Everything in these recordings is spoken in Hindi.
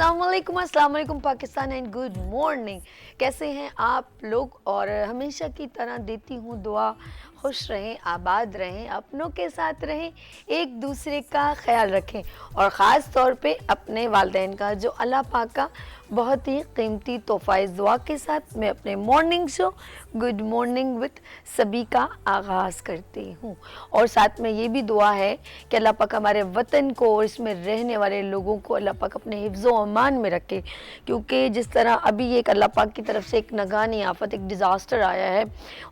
अस्सलाम वालेकुम पाकिस्तान एंड गुड मॉर्निंग। कैसे हैं आप लोग? और हमेशा की तरह देती हूँ दुआ, खुश रहें, आबाद रहें, अपनों के साथ रहें, एक दूसरे का ख्याल रखें और ख़ास तौर पे अपने वालिदैन का, जो अल्लाह पाक का बहुत ही कीमती तोहफ़ा। इस दुआ के साथ मैं अपने morning show good morning with सभी का आगाज़ करती हूँ और साथ में ये भी दुआ है कि अल्लाह पाक हमारे वतन को और इसमें रहने वाले लोगों को अल्लाह पाक अपने हिफ्ज़ व अमान में रखे, क्योंकि जिस तरह अभी एक अल्लाह पाक की तरफ से एक नगानी आफत, एक डिज़ास्टर आया है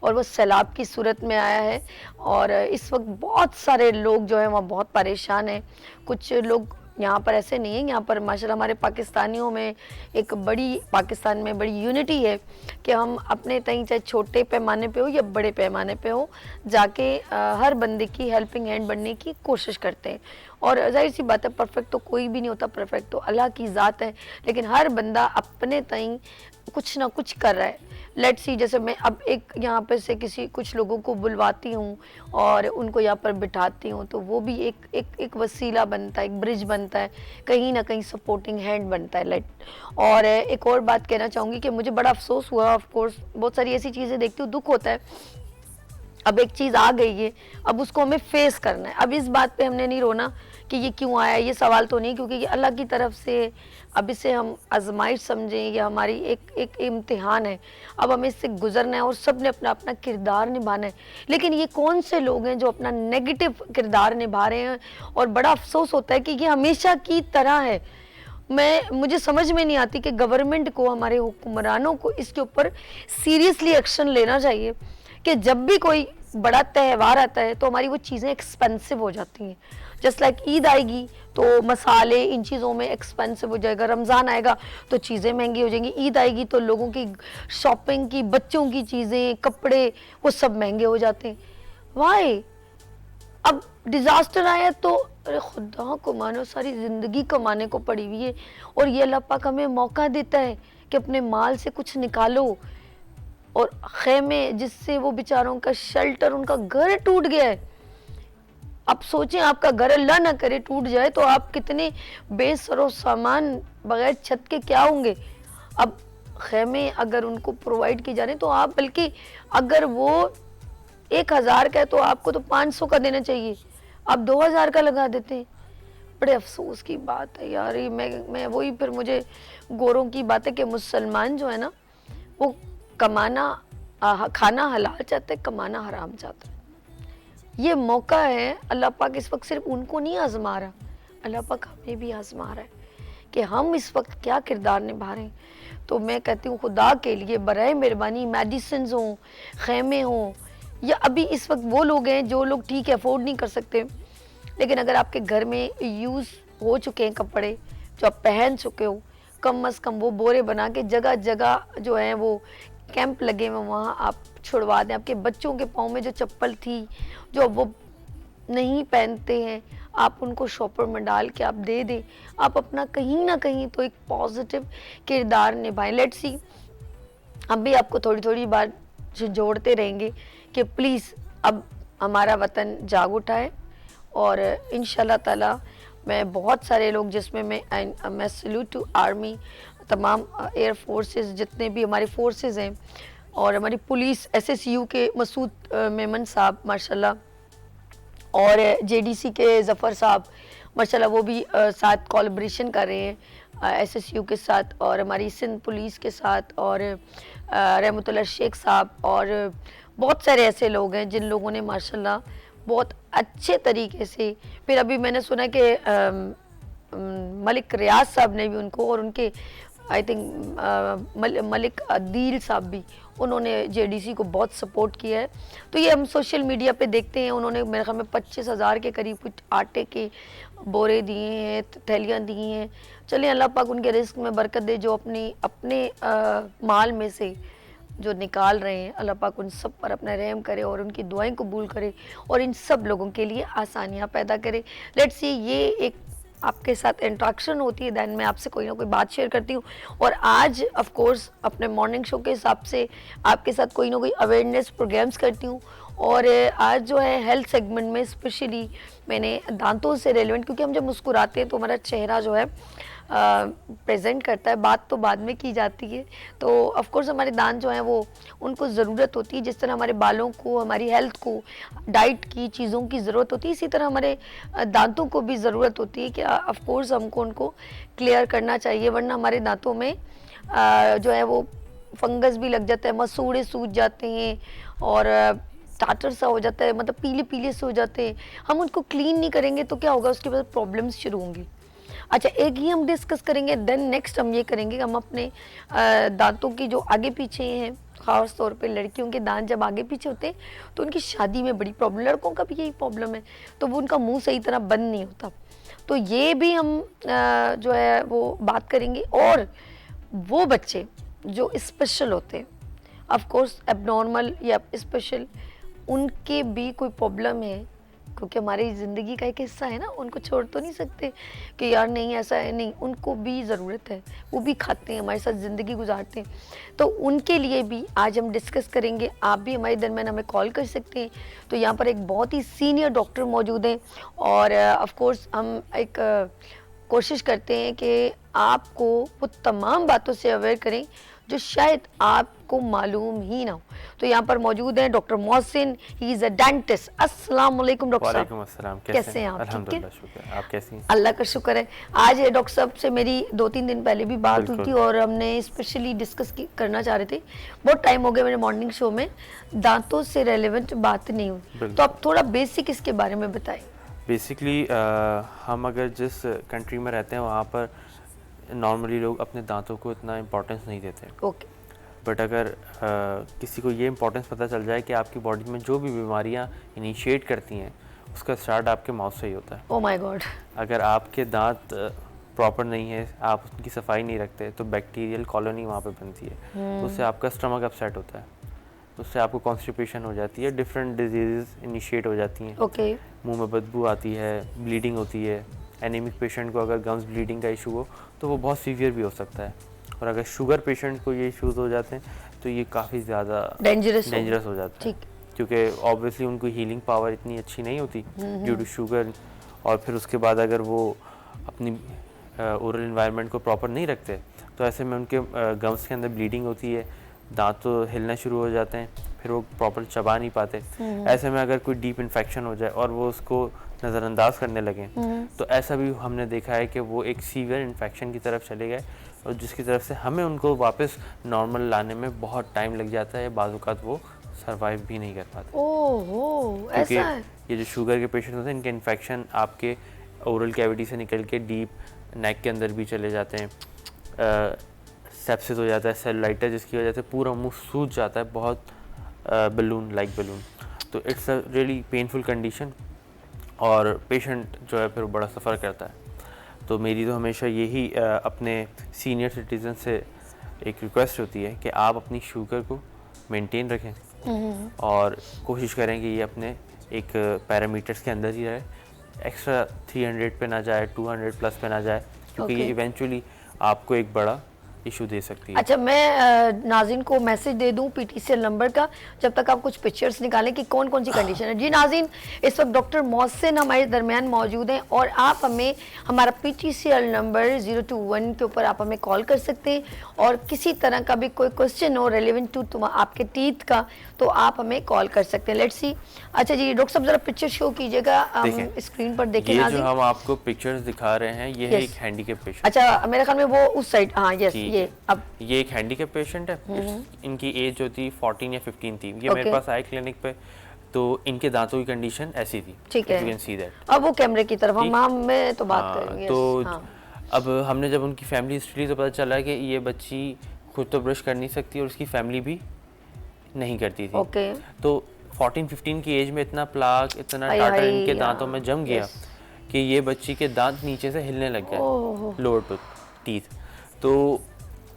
और वो सैलाब की सूरत में आया है और इस वक्त बहुत सारे लोग जो हैं वहाँ बहुत परेशान हैं। कुछ लोग यहाँ पर ऐसे नहीं हैं, यहाँ पर माशाल्लाह हमारे पाकिस्तानियों में एक बड़ी, पाकिस्तान में बड़ी यूनिटी है कि हम अपने तई चाहे छोटे पैमाने पे हो या बड़े पैमाने पे हो जाके हर बंदे की हेल्पिंग हैंड बनने की कोशिश करते हैं। और जाहिर सी बात है, परफेक्ट तो कोई भी नहीं होता, परफेक्ट तो अल्लाह की ज़ात है, लेकिन हर बंदा अपने तई कुछ ना कुछ कर रहा है। लेट्स सी, जैसे मैं अब एक यहाँ पे से कुछ लोगों को बुलवाती हूँ और उनको यहाँ पर बिठाती हूँ, तो वो भी एक वसीला बनता है, एक ब्रिज बनता है, कहीं ना कहीं सपोर्टिंग हैंड बनता है। और एक और बात कहना चाहूँगी कि मुझे बड़ा अफसोस हुआ, ऑफ कोर्स बहुत सारी ऐसी चीज़ें देखती हूँ, दुख होता है। अब एक चीज़ आ गई है, अब उसको हमें फेस करना है। अब इस बात पे हमने नहीं रोना कि ये क्यों आया, ये सवाल तो नहीं, क्योंकि ये अल्लाह की तरफ से, अब इसे हम आजमाइश समझें या हमारी एक इम्तिहान है। अब हमें इससे गुजरना है और सब ने अपना अपना किरदार निभाना है। लेकिन ये कौन से लोग हैं जो अपना नेगेटिव किरदार निभा रहे हैं, और बड़ा अफसोस होता है कि ये हमेशा की तरह है। मुझे समझ में नहीं आती कि गवर्नमेंट को, हमारे हुक्मरानों को इसके ऊपर सीरियसली एक्शन लेना चाहिए कि जब भी कोई बड़ा त्यौहार आता है तो हमारी वो चीज़ें एक्सपेंसिव हो जाती हैं। जस्ट लाइक ईद आएगी तो मसाले, इन चीज़ों में एक्सपेंसिव हो जाएगा, रमज़ान आएगा तो चीज़ें महंगी हो जाएंगी, ईद आएगी तो लोगों की शॉपिंग की, बच्चों की चीज़ें, कपड़े, वो सब महंगे हो जाते हैं। वाई? अब डिज़ास्टर आया तो अरे खुदा को मानो, सारी ज़िंदगी कमाने को पड़ी हुई है और ये अल्लाह पाक हमें मौका देता है कि अपने माल से कुछ निकालो। और खेमे, जिससे वो बेचारों का शेल्टर, उनका घर टूट गया है। अब सोचें, आपका घर अल्लाह ना करे टूट जाए तो आप कितने बेसरो सामान बगैर छत के क्या होंगे। अब खेमे अगर उनको प्रोवाइड की जा रहे तो आप, बल्कि अगर वो 1000 का है तो आपको तो 500 का देना चाहिए, आप 2000 का लगा देते हैं। बड़े अफसोस की बात है यार। ये मैं वही, फिर मुझे गोरों की बात है कि मुसलमान जो है ना, वो कमाना, खाना हलाल चाहते हैं, कमाना हराम चाहते हैं। ये मौका है, अल्लाह पाक इस वक्त सिर्फ उनको नहीं आजमा रहा, अल्लाह पाक हमें भी आजमा रहा है कि हम इस वक्त क्या किरदार निभा रहे हैं। तो मैं कहती हूँ, खुदा के लिए बराए मेहरबानी, मेडिसिन हों, खेमे हों, या अभी इस वक्त वो लोग हैं जो लोग ठीक है अफोर्ड नहीं कर सकते, लेकिन अगर आपके घर में यूज़ हो चुके हैं कपड़े जो आप पहन चुके हो, कम अज़ कम वो बोरे बना के जगह जगह जो है वो कैंप लगे हुए, वहाँ आप छुड़वा दें। आपके बच्चों के पाँव में जो चप्पल थी, जो अब वो नहीं पहनते हैं, आप उनको शॉपर में डाल के आप दे दें। आप अपना कहीं ना कहीं तो एक पॉजिटिव किरदार निभाएं। लेट्स सी, हम भी आपको थोड़ी थोड़ी बार जोड़ते रहेंगे कि प्लीज़ अब हमारा वतन जाग उठा है और इंशाल्लाह ताला मैं बहुत सारे लोग, जिसमें मैं सल्यूट टू आर्मी, तमाम एयर फोर्सेस, जितने भी हमारी फोर्सेस हैं, और हमारी पुलिस, एसएसयू के मसूद मेमन साहब माशाल्लाह, और जेडीसी के ज़फ़र साहब माशाल्लाह, वो भी साथ कोलैबोरेशन कर रहे हैं एसएसयू के साथ, और हमारी सिंध पुलिस के साथ, और रहमतुल्लाह शेख साहब, और बहुत सारे ऐसे लोग हैं जिन लोगों ने माशाल्लाह बहुत अच्छे तरीके से, फिर अभी मैंने सुना कि मलिक रियाज साहब ने भी उनको, और उनके आई थिंक मलिक अदील साहब भी, उन्होंने जेडीसी को बहुत सपोर्ट किया है। तो ये हम सोशल मीडिया पे देखते हैं, उन्होंने मेरे ख्याल में 25,000 के करीब कुछ आटे के बोरे दिए हैं, थैलियाँ दी हैं। चलिए, अल्लाह पाक उनके रिस्क में बरकत दे, जो अपने माल में से जो निकाल रहे हैं, अल्लाह पाक उन सब पर अपना रहम करे और उनकी दुआएं कबूल करे और इन सब लोगों के लिए आसानियाँ पैदा करे। लेट्स सी, ये एक आपके साथ इंट्रैक्शन होती है, दैन मैं आपसे कोई ना कोई बात शेयर करती हूँ। और आज ऑफ कोर्स अपने मॉर्निंग शो के हिसाब से आपके साथ कोई ना कोई अवेयरनेस प्रोग्राम्स करती हूँ। और आज जो है हेल्थ सेगमेंट में स्पेशली मैंने दांतों से रेलिवेंट, क्योंकि हम जब मुस्कुराते हैं तो हमारा चेहरा जो है प्रेजेंट करता है, बात तो बाद में की जाती है। तो ऑफ कोर्स हमारे दांत जो हैं वो उनको ज़रूरत होती है, जिस तरह हमारे बालों को, हमारी हेल्थ को डाइट की चीज़ों की ज़रूरत होती है, इसी तरह हमारे दांतों को भी ज़रूरत होती है कि ऑफ कोर्स हमको उनको क्लियर करना चाहिए, वरना हमारे दांतों में जो है वो फंगस भी लग जाता है, मसूड़े सूज जाते हैं और टाटर सा हो जाता है, मतलब पीले पीले से हो जाते हैं। हम उनको क्लीन नहीं करेंगे तो क्या होगा, उसके बाद प्रॉब्लम्स शुरू होंगी। अच्छा, एक ही हम डिस्कस करेंगे, देन नेक्स्ट हम ये करेंगे, हम अपने दांतों की जो आगे पीछे हैं, खास तौर पे लड़कियों के दांत जब आगे पीछे होते हैं तो उनकी शादी में बड़ी प्रॉब्लम, लड़कों का भी यही प्रॉब्लम है, तो वो उनका मुंह सही तरह बंद नहीं होता। तो ये भी हम जो है वो बात करेंगे। और वो बच्चे जो स्पेशल होते हैं, ऑफ कोर्स एबनॉर्मल या स्पेशल, उनके भी कोई प्रॉब्लम है, क्योंकि हमारी ज़िंदगी का एक हिस्सा है ना, उनको छोड़ तो नहीं सकते कि यार नहीं ऐसा है, नहीं, उनको भी ज़रूरत है, वो भी खाते हैं, हमारे साथ ज़िंदगी गुजारते हैं। तो उनके लिए भी आज हम डिस्कस करेंगे। आप भी हमारे दरमियान हमें कॉल कर सकते हैं। तो यहाँ पर एक बहुत ही सीनियर डॉक्टर मौजूद हैं और ऑफ कोर्स हम एक कोशिश करते हैं कि आपको वो तमाम बातों से अवेयर करें जो शायद आपको मालूम ही ना हो। तो यहाँ पर मौजूद हैं doctor Mohsin, he is a dentist. अस्सलाम वालेकुम डॉक्टर साहब। वालेकुम अस्सलाम, कैसे हैं आप? अल्हम्दुलिल्लाह, शुक्र। आप कैसी हैं? अल्लाह का शुक्र है। आज डॉक्टर साहब से मेरी 2-3 दिन पहले भी बात हुई थी और हमने स्पेशली डिस्कस करना चाह रहे थे। बहुत टाइम हो गया मेरे मॉर्निंग शो में दांतों से रेलेवेंट बात नहीं हुई, तो आप थोड़ा बेसिक इसके बारे में बताएं। बेसिकली हम अगर जिस कंट्री में रहते हैं वहाँ पर नॉर्मली लोग अपने दांतों को इतना इम्पोर्टेंस नहीं देते। ओके। बट अगर किसी को ये इम्पोर्टेंस पता चल जाए कि आपकी बॉडी में जो भी बीमारियाँ इनिशिएट करती हैं उसका स्टार्ट आपके माउथ से ही होता है। Oh my God. अगर आपके दांत प्रॉपर नहीं है, आप उनकी सफाई नहीं रखते, तो बैक्टीरियल कॉलोनी वहाँ पे बनती है, उससे आपका स्टमक अपसेट होता है, उससे आपको कॉन्स्टिपेशन हो जाती है, डिफरेंट डिजीज़ इनिशिएट हो जाती हैं। ओके। मुंह में बदबू आती है, ब्लीडिंग होती है। एनीमिक पेशेंट को अगर गम्स ब्लीडिंग का इशू हो तो वो बहुत सीवियर भी हो सकता है। और अगर शुगर पेशेंट को ये इश्यूज हो जाते हैं तो ये काफ़ी ज़्यादा डेंजरस हो जाता है, क्योंकि ऑब्वियसली उनको हीलिंग पावर इतनी अच्छी नहीं होती ड्यू टू शुगर। और फिर उसके बाद अगर वो अपनी ओरल इन्वायरमेंट को प्रॉपर नहीं रखते तो ऐसे में उनके गम्स के अंदर ब्लीडिंग होती है, दांत तो हिलना शुरू हो जाते हैं, फिर वो प्रॉपर चबा नहीं पाते। ऐसे में अगर कोई डीप इन्फेक्शन हो जाए और वो उसको नज़रअंदाज करने लगे तो ऐसा भी हमने देखा है कि वो एक सीवियर इन्फेक्शन की तरफ चले गए और जिसकी तरफ से हमें उनको वापस नॉर्मल लाने में बहुत टाइम लग जाता है, बाज़ औक़ात वो सर्वाइव भी नहीं कर पाते। ओहो, ऐसा है? ये जो शुगर के पेशेंट होते हैं इनके इन्फेक्शन आपके ओरल कैविटी से निकल के डीप नेक के अंदर भी चले जाते हैं, सेप्सिस हो जाता है, सेलुलाइटिस जिसकी वजह से पूरा मुंह सूज जाता है, बहुत बलून लाइक बलून। तो it's a really painful condition और पेशेंट जो है फिर बड़ा सफ़र करता है। तो मेरी तो हमेशा यही अपने सीनियर सिटीज़न से एक रिक्वेस्ट होती है कि आप अपनी शुगर को मेंटेन रखें और कोशिश करें कि ये अपने एक पैरामीटर्स के अंदर ही रहे, एक्स्ट्रा 300 पे ना जाए, 200 प्लस पे ना जाए, क्योंकि ये इवेंचुअली आपको एक बड़ा इशू दे सकती है। अच्छा, मैं नाज़रीन को मैसेज दे दूं पीटीसीएल नंबर का, जब तक आप कुछ पिक्चर्स निकालें कि कौन कौन सी कंडीशन है। जी नाज़रीन, इस वक्त डॉक्टर मोहसिन हमारे दरमियान मौजूद हैं और आप हमें हमारा पीटीसीएल नंबर 021 के ऊपर आप हमें कॉल कर सकते हैं और किसी तरह का भी कोई क्वेश्चन हो रेलिवेंट टू आपके टीथ का तो आप हमें कॉल कर सकते हैं। Let's see. अच्छा जी डॉक्टर साहब, जरा पिक्चर शो कीजिएगा, हम स्क्रीन पर देखें। ये जो हम आपको पिक्चर्स दिखा रहे हैं ये है एक हैंडीकैप पेशेंट। अच्छा, मेरे ख्याल में वो उस साइड, हाँ यस, ये एक हैंडीकैप पेशेंट है। इनकी एज जो थी 14 या 15 थी। ये मेरे पास आए क्लिनिक पे, तो इनके दांतों की कंडीशन ऐसी थी। ठीक है, यू कैन सी दैट। अब वो कैमरे की तरफ हम मैं तो बात करेंगे। तो अब हमने जब उनकी फैमिली हिस्ट्री तो पता चला कि ये बच्ची खुद तो ब्रश कर नहीं सकती और उसकी फैमिली भी नहीं करती थी। ओके। तो 14-15 की एज में इतना प्लाक, इतना टाटर इनके दांतों में जम गया कि ये बच्ची के दांत नीचे से हिलने लग गए, लोअर टू टीथ। तो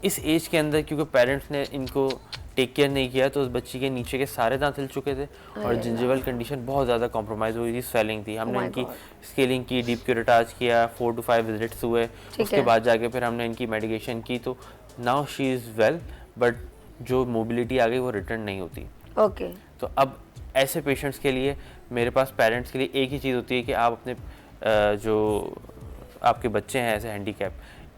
इस एज के अंदर क्योंकि पेरेंट्स ने इनको टेक केयर नहीं किया तो उस बच्ची के नीचे के सारे दांत हिल चुके थे और जिंजिवल कंडीशन बहुत ज़्यादा कॉम्प्रोमाइज़ हुई थी, स्वेलिंग थी। हमने इनकी स्केलिंग की, डीप क्यूरेटाज किया, 4 to 5 विजिट्स हुए, उसके बाद जाके फिर हमने इनकी मेडिकेशन की। तो now she is well, but जो मोबिलिटी आ गई वो रिटर्न नहीं होती। ओके। तो अब ऐसे पेशेंट्स के लिए, मेरे पास पेरेंट्स के लिए एक ही चीज़ होती है कि आप अपने जो आपके बच्चे हैं ऐसे हैंडीकैप,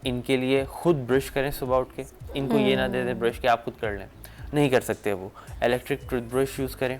इनके लिए खुद ब्रश करें सुबह उठ के, इनको ये ना दे दें ब्रश के आप खुद कर लें, नहीं कर सकते वो। इलेक्ट्रिक टूथब्रश यूज़ करें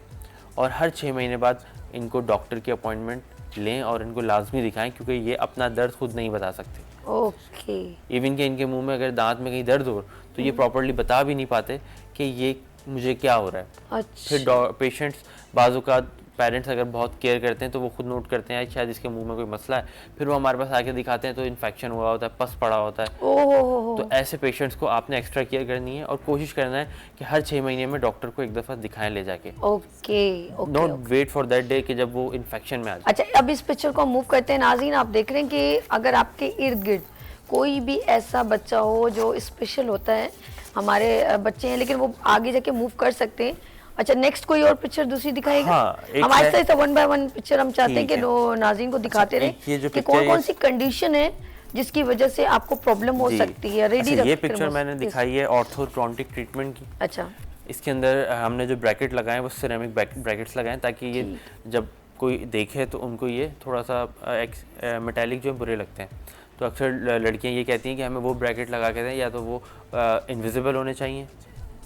और हर 6 महीने बाद इनको डॉक्टर की अपॉइंटमेंट लें और इनको लाजमी दिखाएं, क्योंकि ये अपना दर्द खुद नहीं बता सकते। ओके। इवन कि इनके मुंह में अगर दांत में कहीं दर्द हो तो ये प्रॉपर्ली बता भी नहीं पाते कि ये मुझे क्या हो रहा है। अच्छा। फिर पेशेंट्स बाजू का पेरेंट्स अगर बहुत केयर करते हैं तो वो खुद नोट करते हैं शायद इसके मुंह में कोई मसला है, फिर वो हमारे पास आके दिखाते हैं तो इन्फेक्शन हुआ होता है, पस पड़ा होता है। ओह। तो ऐसे पेशेंट्स को आपने एक्स्ट्रा केयर करनी है और कोशिश करना है कि हर 6 महीने में डॉक्टर को एक दफ़ा दिखाएं ले जाके। Okay. Don't wait for that day कि जब वो इन्फेक्शन में आ जाए। अच्छा, अब इस पिक्चर को मूव करते हैं। नाज़रीन, आप देख रहे हैं कि अगर आपके इर्द गिर्द कोई भी ऐसा बच्चा हो जो स्पेशल होता है, हमारे बच्चे हैं लेकिन वो आगे जाके मूव कर सकते हैं। अच्छा, नेक्स्ट कोई और पिक्चर दूसरी दिखाएगा? हाँ, हम आहिस्ता आहिस्ता 1 बाय 1 पिक्चर हम चाहते हैं कि नाज़रीन को दिखाते ये रहे जो कि कौन कौन सी कंडीशन है जिसकी वजह से आपको प्रॉब्लम हो सकती है। रेडी ये पिक्चर मैंने दिखाई है ऑर्थोडोंटिक ट्रीटमेंट की। अच्छा। इसके अंदर हमने जो ब्रैकेट लगाए हैं वो सिरेमिक ब्रैकेट्स लगाए हैं ताकि ये जब कोई देखे तो उनको ये थोड़ा सा मेटालिक जो बुरे लगते हैं। तो अक्सर लड़कियां ये कहती हैं कि हमें वो ब्रैकेट लगा के दें, या तो वो इनविजिबल होने चाहिए।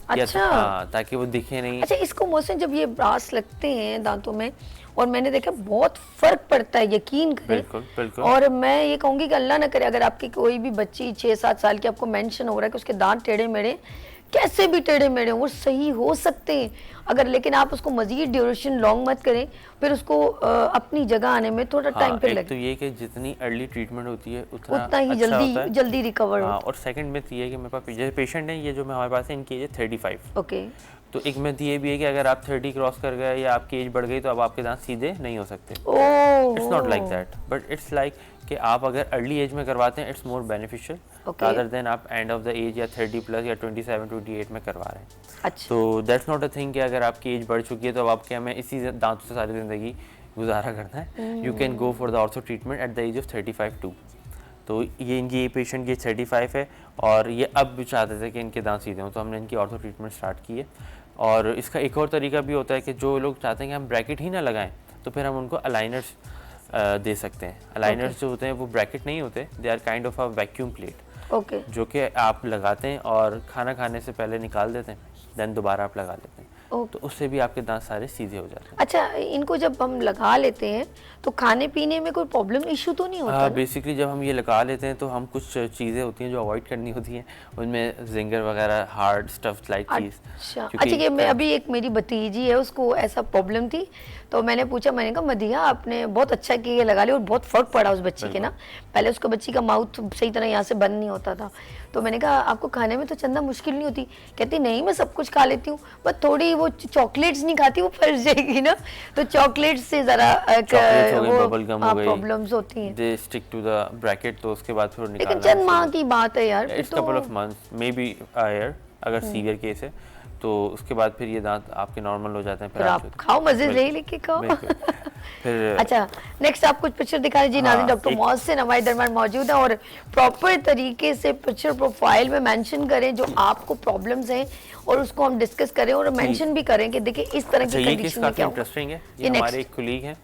अच्छा। हाँ, ताकि वो दिखे नहीं। अच्छा, इसको मौसम जब ये ब्रास लगते हैं दांतों में और मैंने देखा बहुत फर्क पड़ता है, यकीन करें। बिल्कुल बिल्कुल। और मैं ये कहूंगी कि अल्लाह ना करे अगर आपकी कोई भी बच्ची 6-7 साल की आपको मेंशन हो रहा है कि उसके दांत टेढ़े मेढ़े, कैसे भी टेढ़े मेढ़े वो सही हो सकते हैं अगर, लेकिन आप उसको मजीद ड्यूरेशन लॉन्ग मत करें, फिर उसको अपनी जगह आने में थोड़ा टाइम फिर लगे। तो ये कि जितनी अर्ली ट्रीटमेंट होती है उतना ही अच्छा जल्दी रिकवर हो। और सेकंड मिथ ये है कि मेरे पास जैसे पेशेंट है ये जो हमारे पास है, इनकी एज 35। ओके। तो एक मिथ ये भी है कि अगर आप 30 क्रॉस कर गए या आपकी एज बढ़ गई तो अब आपके दांत सीधे नहीं हो सकते। It's not like that, but it's like कि आप अगर अर्ली एज में करवाते हैं it's more beneficial rather than आप एंड ऑफ द एज या 30+ या 27-28 में करवा रहे हैं। अच्छा। तो दैट्स नॉट अ थिंग कि अगर आपकी एज बढ़ चुकी है तो अब आपके हमें इसी दांतों से सारी ज़िंदगी गुजारा करना है। You can go for the ortho treatment at the age of 35 too. तो ये पेशेंट ये 35 है और ये अब भी चाहते थे कि इनके दांत सीधे हों, तो हमने इनकी ऑर्थो ट्रीटमेंट स्टार्ट की है। और इसका एक और तरीका भी होता है कि जो लोग चाहते हैं कि हम ब्रैकेट ही ना लगाएं तो फिर हम उनको अलाइनर्स दे सकते हैं। अलाइनर्स जो होते हैं वो ब्रैकेट नहीं होते, they are kind of a vacuum plate, जो कि आप लगाते हैं और खाना खाने से पहले निकाल देते हैं, देन दोबारा आप लगा लेते हैं। तो उससे भी आपके दांत सारे सीधे हो जाते हैं। अच्छा, इनको जब हम लगा लेते हैं तो खाने पीने में कोई प्रॉब्लम इशू तो नहीं होता? बेसिकली जब हम ये लगा लेते हैं तो हम कुछ चीज़ें होती हैं जो अवॉइड करनी होती हैं, उनमें जिंगर वगैरह, हार्ड स्टफ लाइक चीज़। अच्छा, ये मैं अभी एक मेरी भतीजी है उसको ऐसा प्रॉब्लम थी, तो मैंने पूछा, मैंने कहा मदिया आपने बहुत अच्छा किया लगा लिया और बहुत फर्क पड़ा उस बच्ची के ना। पहले उसको बच्ची का माउथ सही तरह यहाँ से बंद नहीं होता था, तो मैंने कहा आपको खाने में तो चंदा मुश्किल नहीं होती? कहती नहीं मैं सब कुछ खा लेती हूँ, बस थोड़ी वो चॉकलेट्स नहीं खाती, वो फंस जाएगी ना, तो चॉकलेट से जरा प्रॉब्लम्स होती हैं। They stick to the bracket, तो उसके बाद फिर निकालना। लेकिन चंद माह की बात है यार, it's couple of months may be a year अगर सीवियर केस है, तो उसके बाद फिर ये दांत आपके नॉर्मल हो जाते हैं। फिर आप खाओ, मजे लेके खाओ। फिर अच्छा, नेक्स्ट आप कुछ पिक्चर दिखा दीजिए। नाज़रीन, डॉक्टर मोहसिन हमारे दरबार मौजूद है और प्रॉपर तरीके से पिक्चर प्रोफाइल में मेंशन करें जो आपको प्रॉब्लम्स हैं और उसको हम डिस्कस करें और मेंशन भी करें कि देखिए इस तरह की कंडीशन में क्या इंटरेस्टिंग है। ये हमारे एक कोलीग हैं,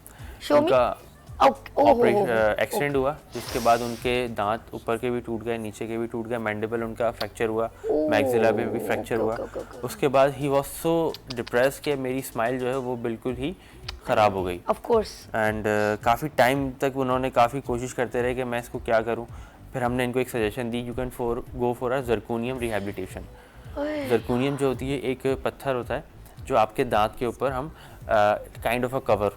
एक्सीडेंट हुआ जिसके बाद उनके दांत ऊपर के भी टूट गए, नीचे के भी टूट गए, मैंडिबल उनका फ्रैक्चर हुआ, मैक्सिला में भी फ्रैक्चर हुआ। उसके बाद ही वाज सो डिप्रेस कि मेरी स्माइल जो है वो बिल्कुल ही ख़राब हो गई। Of course. एंड काफ़ी टाइम तक उन्होंने काफ़ी कोशिश करते रहे कि मैं इसको क्या करूं। फिर हमने इनको एक suggestion the, you can go for a zirconium rehabilitation. Zirconium जो होती है एक पत्थर होता है जो आपके दांत के ऊपर हम kind of a cover,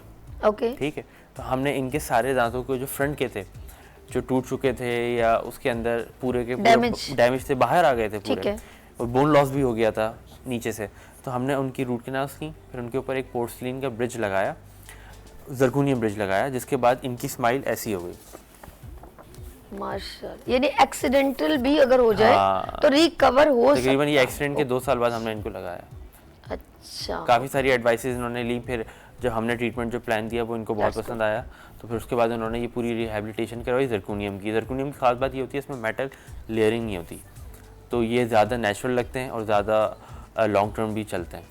okay, ठीक है। तो हमने इनके सारे दांतों को जो फ्रंट के थे जो टूट चुके थे या उसके अंदर पूरे के डैमेज थे, बाहर आ गए थे पूरे, और बोन लॉस भी हो गया था नीचे से, तो हमने उनकी रूट कैनाल्स की, फिर उनके ऊपर एक पोर्सलिन का ब्रिज लगाया, जर्कोनियम ब्रिज लगाया, जिसके बाद इनकी स्माइल ऐसी हो गई। माशाल्लाह, यानी एक्सीडेंटल भी अगर हो जाए तो रिकवर हो सकता है। तकरीबन ये एक्सीडेंट के 2 साल बाद हमने इनको लगाया। अच्छा, काफ़ी सारी एडवाइसेस इन्होंने ली, फिर जब हमने ट्रीटमेंट जो प्लान दिया वो इनको बहुत पसंद आया, तो फिर उसके बाद उन्होंने ये पूरी रिहैबिलिटेशन करवाई जर्कोनियम की। जर्कोनियम की खास बात ये होती है इसमें मेटल लेयरिंग नहीं होती, तो ये ज़्यादा नेचुरल लगते हैं और ज़्यादा लॉन्ग टर्म भी चलते हैं,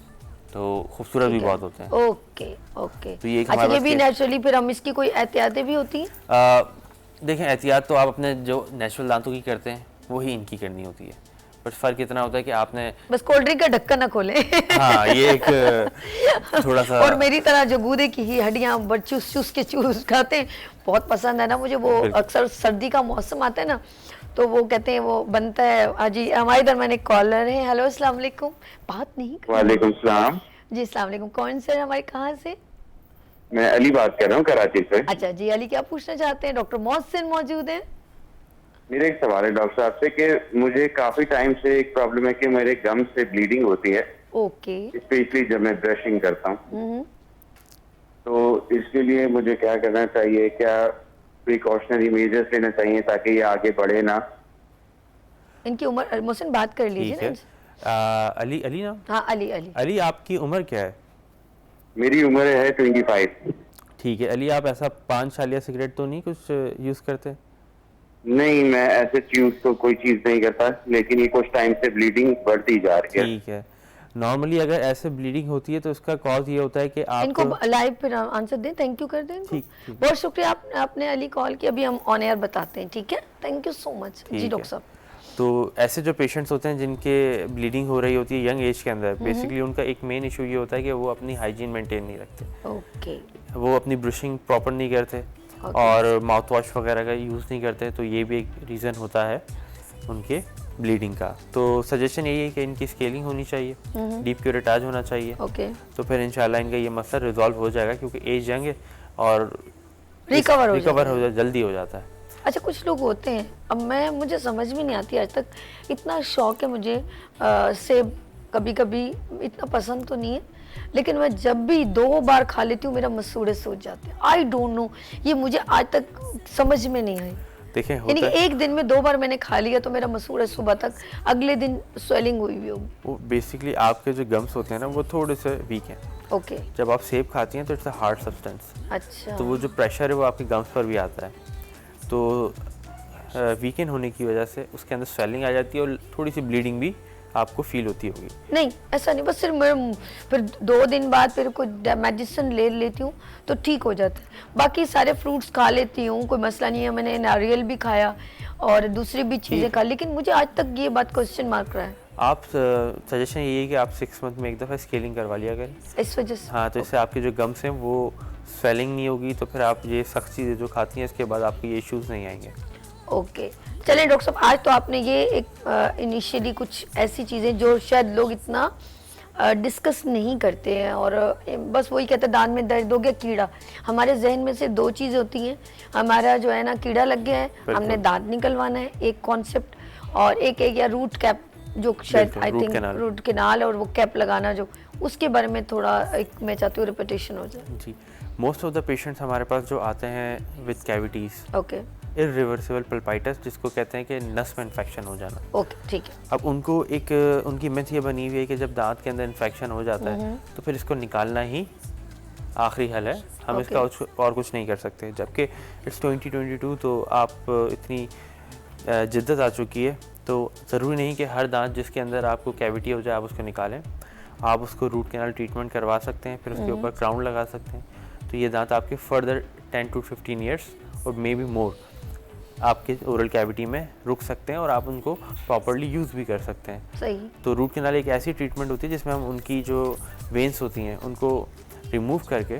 तो खूबसूरत भी बहुत होते हैं। Okay okay. तो ये अच्छा, ये भी नेचुरली, फिर हम इसकी कोई एहतियातें भी होती हैं? देखें, एहतियात तो आप अपने जो नेचुरल दांतों की करते हैं, वही इनकी करनी होती है। बट फ़र्क इतना होता है कि आपने बस कोल्ड ड्रिंक का ढक्कन ना खोलें। हाँ, ये एक थोड़ा सा। और मेरी तरह जो गूदे की ही हड्डियां बड़ चूस चूस के चूस खाते हैं, बहुत पसंद है ना मुझे वो। अक्सर सर्दी का मौसम आता है ना, तो वो कहते हैं वो बनता है। जी हमारे इधर मैंने कॉलर है। हेलो अस्सलाम वालेकुम। बात नहीं कर वालेकुम सलाम। जी अस्सलाम वालेकुम। कौन से हमारे कहाँ से? मैं अली बात कर रहा हूँ कराची से। अच्छा जी अली, क्या पूछना चाहते हैं? डॉक्टर मोहसिन मौजूद हैं। मेरा एक सवाल है डॉक्टर साहब से कि मुझे काफी टाइम से एक प्रॉब्लम है कि मेरे गम से ब्लीडिंग होती है, ओके। स्पेशली जब मैं ब्रशिंग करता हूँ। तो इसके लिए मुझे क्या करना चाहिए? क्या प्रिकॉशनरी मेजर्स लेना चाहिए ताकि ये आगे बढ़े ना? इनकी उम्र मोहसिन बात कर लीजिए ठीक है। ना। अली अली ना? हाँ अली अली। अली, आपकी उम्र क्या है? मेरी उम्र है 25। ठीक है अली, आप ऐसा पान शाल या सिगरेट तो नहीं कुछ यूज़ करते? नहीं, मैं ऐसे चीज तो कोई चीज नहीं करता, लेकिन ये कुछ टाइम से ब्लीडिंग बढ़ती जा रही है। ठीक है। नॉर्मली अगर ऐसे ब्लीडिंग होती है तो इसका कॉज ये होता है कि आप इनको लाइव फिर आंसर दें। थैंक यू कर दें इनको। ठीक, ठीक। बहुत शुक्रिया आपने अली कॉल की। अभी हम ऑन एयर बताते हैं, ठीक है? थैंक यू सो मच जी ठीक डॉक्टर है। साहब। तो ऐसे जो पेशेंट्स होते हैं जिनके ब्लीडिंग हो रही होती है यंग एज के अंदर, बेसिकली उनका एक मेन इशू ये होता है कि वो अपनी हाइजीन मेंटेन नहीं रखते, ओके। वो अपनी ब्रशिंग प्रॉपर नहीं करते और माउथ वॉश वगैरह का यूज़ नहीं करते, तो ये भी एक रीज़न होता है उनके ब्लीडिंग का। तो सजेशन यही है कि इनकी स्केलिंग होनी चाहिए, डीप क्यूरेटाज होना चाहिए। ओके। तो फिर इंशाल्लाह इनका ये मसला रिजॉल्व हो जाएगा, क्योंकि एज यंग है और रिकवर हो जल्दी हो जाता है। अच्छा कुछ लोग होते हैं, अब मुझे समझ में नहीं आती आज तक। इतना शौक है मुझे सेब, कभी कभी इतना पसंद तो नहीं है, लेकिन मैं जब भी 2 बार खा लेती हूँ मेरा मसूड़े सूज जाते हैं। आई डोंट नो, ये मुझे आज तक समझ में नहीं आई। देखें यानी कि एक दिन में 2 बार मैंने खा लिया तो मेरा मसूड़ा सुबह तक, अगले दिन स्वेलिंग हुई हुई होगी। वो बेसिकली आपके जो गम्स होते हैं ना वो थोड़े से वीक हैं। ओके। जब आप सेब खाती हैं तो इट्स अ हार्ड सब्सटेंस, अच्छा। तो वो जो प्रेशर है वो आपके गम्स पर भी आता है, तो वीकेंड होने की वजह से उसके अंदर स्वेलिंग आ जाती है और थोड़ी सी ब्लीडिंग भी आपको फील होती होगी। नहीं ऐसा नहीं, बस सिर्फ मैं फिर 2 दिन बाद फिर कोई मेडिसिन ले लेती हूँ तो ठीक हो जाता है। बाकी सारे फ्रूट्स खा लेती हूँ, कोई मसला नहीं है। मैंने नारियल भी खाया और दूसरी भी चीज़ें खा, लेकिन मुझे आज तक ये बात क्वेश्चन मार्क रहा है। आप सजेशन यही है कि आप 6 मंथ में एक दफ़ा स्केलिंग करवा लिया करें इस वजह से। हाँ, तो इससे आपके जो गम्स हैं वो स्वेलिंग नहीं होगी, तो फिर आप ये सख्त चीज़ें जो खाती हैं इसके बाद आपको ये इश्यूज़ नहीं आएंगे। ओके चलिए डॉक्टर साहब, आज तो आपने ये एक इनिशियली कुछ ऐसी चीज़ें जो शायद लोग इतना डिस्कस नहीं करते हैं, और बस वही कहते हैं दांत में दर्द हो गया, कीड़ा। हमारे जहन में से 2 चीज़ें होती हैं, हमारा जो है ना कीड़ा लग गया है, हमने दांत निकलवाना है, एक कॉन्सेप्ट, और एक या रूट कैप जो शायद आई थिंक रूट कैनाल और वो कैप लगाना, जो उसके बारे में थोड़ा एक मैं चाहती हूँ रिपीटेशन हो जाए। जी, मोस्ट ऑफ द पेशेंट्स हमारे पास जो आते हैं with cavities, okay, irreversible pulpitis जिसको कहते हैं कि नस में इन्फेक्शन हो जाना। ओके ठीक है। अब उनको एक उनकी मिथ ये बनी हुई है कि जब दांत के अंदर इन्फेक्शन हो जाता है तो फिर इसको निकालना ही आखिरी हल है, हम इसका और कुछ नहीं कर सकते। जबकि इट्स 2022, तो आप इतनी जिद्दत आ चुकी है, तो ज़रूरी नहीं कि हर दांत जिसके अंदर आपको कैविटी हो जाए आप उसको निकालें। आप उसको रूट कैनाल ट्रीटमेंट करवा सकते हैं, फिर उसके ऊपर क्राउन लगा सकते हैं, तो ये दांत आपके फर्दर 10 to 15 ईयर्स और मे बी मोर आपके ओरल कैविटी में रुक सकते हैं और आप उनको प्रॉपर्ली यूज़ भी कर सकते हैं। सही। तो रूट कैनाल एक ऐसी ट्रीटमेंट होती है जिसमें हम उनकी जो वेन्स होती हैं उनको रिमूव करके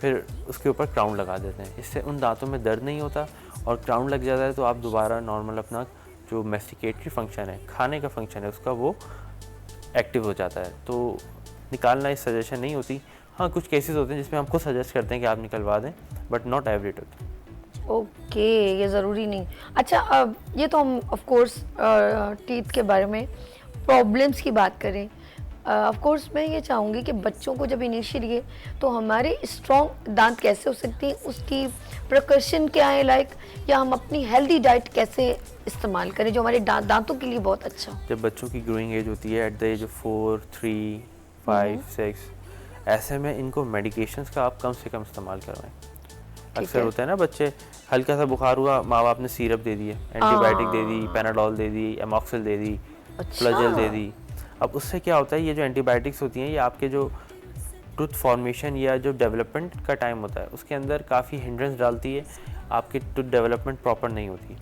फिर उसके ऊपर क्राउन लगा देते हैं। इससे उन दांतों में दर्द नहीं होता, और क्राउन लग जाता है तो आप दोबारा नॉर्मल अपना जो मैस्टिकेटरी फंक्शन है, खाने का फंक्शन है, उसका वो एक्टिव हो जाता है। तो निकालना इस सजेशन नहीं होती। हाँ, कुछ केसेस होते हैं जिसमें हम खुद सजेस्ट करते हैं कि आप निकलवा दें, but not every time. Okay, ये ज़रूरी नहीं। अच्छा, अब ये तो हम ऑफ कोर्स टीथ के बारे में प्रॉब्लम्स की बात करें। ऑफ कोर्स मैं ये चाहूँगी कि बच्चों को जब इनिशियली है तो हमारे स्ट्रॉन्ग दांत कैसे हो सकती हैं, उसकी प्रिकॉशन क्या है, लाइक, या हम अपनी हेल्दी डाइट कैसे इस्तेमाल करें जो हमारे दांतों के लिए बहुत अच्छा हो। जब बच्चों की ग्रोइंग एज होती है एट द एज ऑफ 4, 3, 5, 6, ऐसे में इनको मेडिकेशंस का आप कम से कम इस्तेमाल करवाएं। अक्सर होता है ना, बच्चे हल्का सा बुखार हुआ, माँ बाप ने सिरप दे दी, एंटीबायोटिक दे दी, पैनाडोल दे दी, एमॉक्सिल दे दी, फ्लैजेल दे दी। अब उससे क्या होता है, ये जो एंटीबायोटिक्स होती हैं ये आपके जो टूथ फॉर्मेशन या जो डेवलपमेंट का टाइम होता है उसके अंदर काफ़ी हिंड्रेंस डालती है, आपकी टूथ डेवलपमेंट प्रॉपर नहीं होती।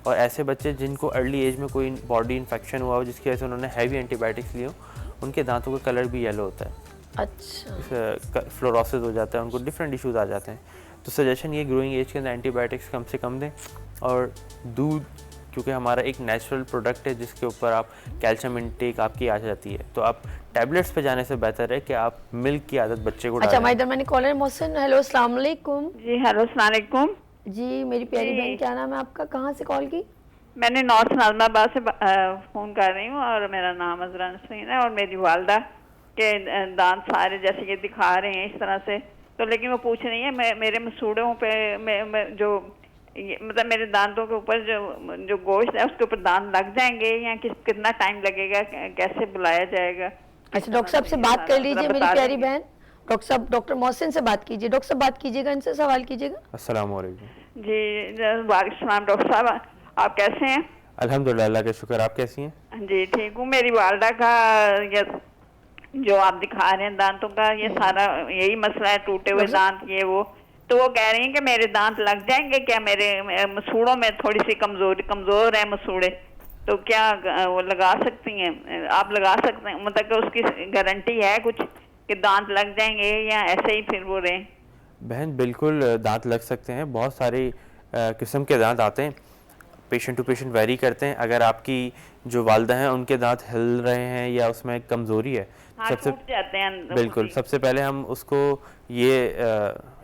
और ऐसे बच्चे जिनको अर्ली एज में कोई बॉडी इन्फेक्शन हुआ हो जिसकी वजह से उन्होंने हैवी एंटीबायोटिक्स लिए हो, उनके दांतों का कलर भी येलो होता है, अच्छा, फ्लोरोसिस हो जाता है, उनको डिफरेंट इश्यूज आ जाते हैं। तो सजेशन ये ग्रोइंग एज के अंदर एंटीबायोटिक्स कम से कम दें, और दूध क्योंकि हमारा एक नेचुरल प्रोडक्ट है जिसके ऊपर आप कैल्शियम इंटेक आपकी आ जाती है, तो आप टैबलेट्स पे जाने से बेहतर है कि आप मिल्क की आदत बच्चे को अच्छा। डालें। हमारे दरमियानी कॉलर मोहसिन, हेलो अस्सलाम वालेकुम। जी हेलो अस्सलाम वालेकुम। जी मेरी प्यारी जी। बहन, क्या नाम है आपका, कहाँ से कॉल की? मैंने नॉर्थ नाजमाबाद से फ़ोन कर रही हूँ और मेरा नाम अजरा नसीन है, और मेरी वालदा के दांत सारे जैसे ये दिखा रहे हैं इस तरह से, तो लेकिन वो पूछ रही है मेरे मसूड़ों पे जो मतलब मेरे दांतों के ऊपर जो गोश्त है उसके ऊपर दांत लग जाएंगे या कितना टाइम लगेगा, कैसे बुलाया जाएगा? अच्छा, डॉक्टर साहब से बात कर लीजिए मेरी प्यारी बहन। डॉक्टर साहब, डॉक्टर मोहसिन से बात कीजिए। डॉक्टर साहब बात कीजिएगा, इनसे सवाल कीजिएगा। अस्सलाम वालेकुम। जी वालेकुम डॉक्टर साहब, आप कैसे हैं? अल्हम्दुलिल्लाह, अल्लाह का शुक्र। आप कैसी हैं? जी ठीक हूँ। मेरी वालदा का ये जो आप दिखा रहे हैं दांतों का, ये सारा यही मसला है, टूटे हुए दांत ये वो, तो वो कह रही हैं कि मेरे दांत लग जाएंगे क्या? मेरे मसूड़ों में थोड़ी सी कमजोर है मसूड़े, तो क्या वो लगा सकती हैं? आप लगा सकते हैं, मतलब कि उसकी गारंटी है कुछ कि दांत लग जाएंगे या ऐसे ही फिर वो रहे? बहन बिल्कुल दांत लग सकते हैं, बहुत सारे किस्म के दांत आते हैं, पेशेंट टू पेशेंट वेरी करते हैं। अगर आपकी जो वालदा हैं उनके दांत हिल रहे हैं या उसमें कमज़ोरी है, टूट जाते हैं बिल्कुल सबसे पहले हम उसको ये